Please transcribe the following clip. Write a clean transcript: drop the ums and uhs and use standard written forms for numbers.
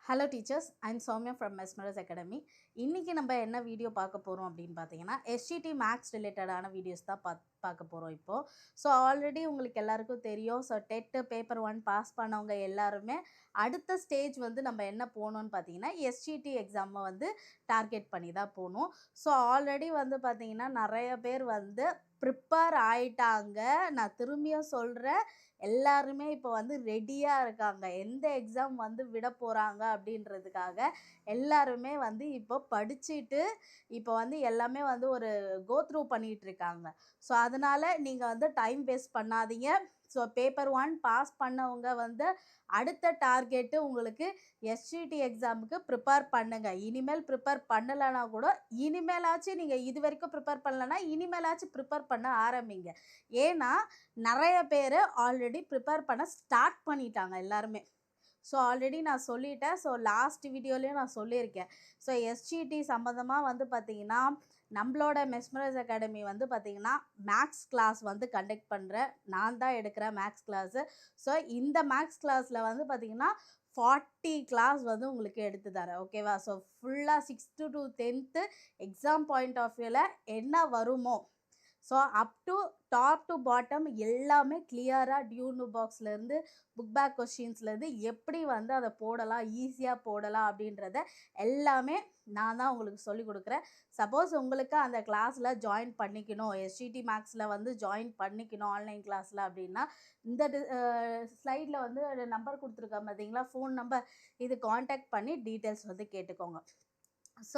Hello teachers, I'm Soumya from Mesmerize academy. இன்றைக்கி நம்ம என்ன வீடியோ பார்க்க போகிறோம் அப்படின்னு பார்த்தீங்கன்னா, எஸ்ஜிடி மேக்ஸ் ரிலேட்டடான வீடியோஸ் தான் பார்க்க போகிறோம் இப்போது. ஸோ ஆல்ரெடி உங்களுக்கு எல்லாருக்கும் தெரியும். ஸோ டெட்டு பேப்பர் 1 பாஸ் பண்ணவங்க எல்லாருமே அடுத்த ஸ்டேஜ் வந்து நம்ம என்ன போகணுன்னு பார்த்தீங்கன்னா, எஸ்ஜிடி எக்ஸாமை வந்து டார்கெட் பண்ணி தான் போகணும். ஸோ ஆல்ரெடி வந்து பார்த்தீங்கன்னா நிறைய பேர் வந்து ப்ரிப்பேர் ஆயிட்டாங்க. நான் திரும்பியும் சொல்கிறேன், எல்லாருமே இப்போ வந்து ரெடியாக இருக்காங்க. எந்த எக்ஸாம் வந்து விட போகிறாங்க அப்படின்றதுக்காக எல்லாருமே வந்து இப்போ படிச்சுட்டு இப்போ வந்து எல்லாமே வந்து ஒரு கோ த்ரூ பண்ணிகிட்ருக்காங்க. ஸோ அதனால் நீங்கள் வந்து டைம் வேஸ்ட் பண்ணாதீங்க. ஸோ பேப்பர் 1 பாஸ் பண்ணவங்க வந்து அடுத்த டார்கெட்டு உங்களுக்கு எஸ்ஜிடி எக்ஸாமுக்கு ப்ரிப்பேர் பண்ணுங்கள். இனிமேல் ப்ரிப்பேர் பண்ணலைன்னா கூட இனிமேலாச்சும் நீங்கள் இது வரைக்கும் ப்ரிப்பேர் பண்ணலைன்னா இனிமேலாச்சும் ப்ரிப்பேர் பண்ண ஆரம்பிங்க. ஏன்னா நிறைய பேர் ஆல்ரெடி ப்ரிப்பேர் பண்ண ஸ்டார்ட் பண்ணிட்டாங்க எல்லாருமே. ஸோ ஆல்ரெடி நான் சொல்லிட்டேன். ஸோ லாஸ்ட் வீடியோலேயும் நான் சொல்லியிருக்கேன். ஸோ எஸ்ஜிடி சம்மந்தமாக வந்து பார்த்திங்கன்னா, நம்மளோட மெஸ்மரஸ் அகாடமி வந்து பார்த்திங்கன்னா மேக்ஸ் கிளாஸ் வந்து கண்டக்ட் பண்ணுறேன். நான் தான் எடுக்கிறேன் மேக்ஸ் கிளாஸு. ஸோ இந்த மேக்ஸ் கிளாஸில் வந்து பார்த்திங்கன்னா 40 கிளாஸ் வந்து உங்களுக்கு எடுத்து தரேன். ஓகேவா? ஸோ ஃபுல்லாக 6th to 10th exam point of வியூவில் என்ன வருமோ, so up to top to bottom எல்லாமே கிளியராக டியூனு பாக்ஸ்லேருந்து புக் பேக் கொஷின்ஸ்லேருந்து எப்படி வந்து அதை போடலாம், ஈஸியாக போடலாம் அப்படின்றத எல்லாமே நான் தான் உங்களுக்கு சொல்லிக் கொடுக்குறேன். சப்போஸ் உங்களுக்கு அந்த கிளாஸில் ஜாயின் பண்ணிக்கணும், எஸ்ஜிடி மேக்ஸில் வந்து ஜாயின் பண்ணிக்கணும் ஆன்லைன் கிளாஸில் அப்படின்னா, இந்த ஸ்லைடில் வந்து நம்பர் கொடுத்துருக்கேன் பார்த்தீங்களா, ஃபோன் நம்பர், இது காண்டாக்ட் பண்ணி டீட்டெயில்ஸ் வந்து கேட்டுக்கோங்க.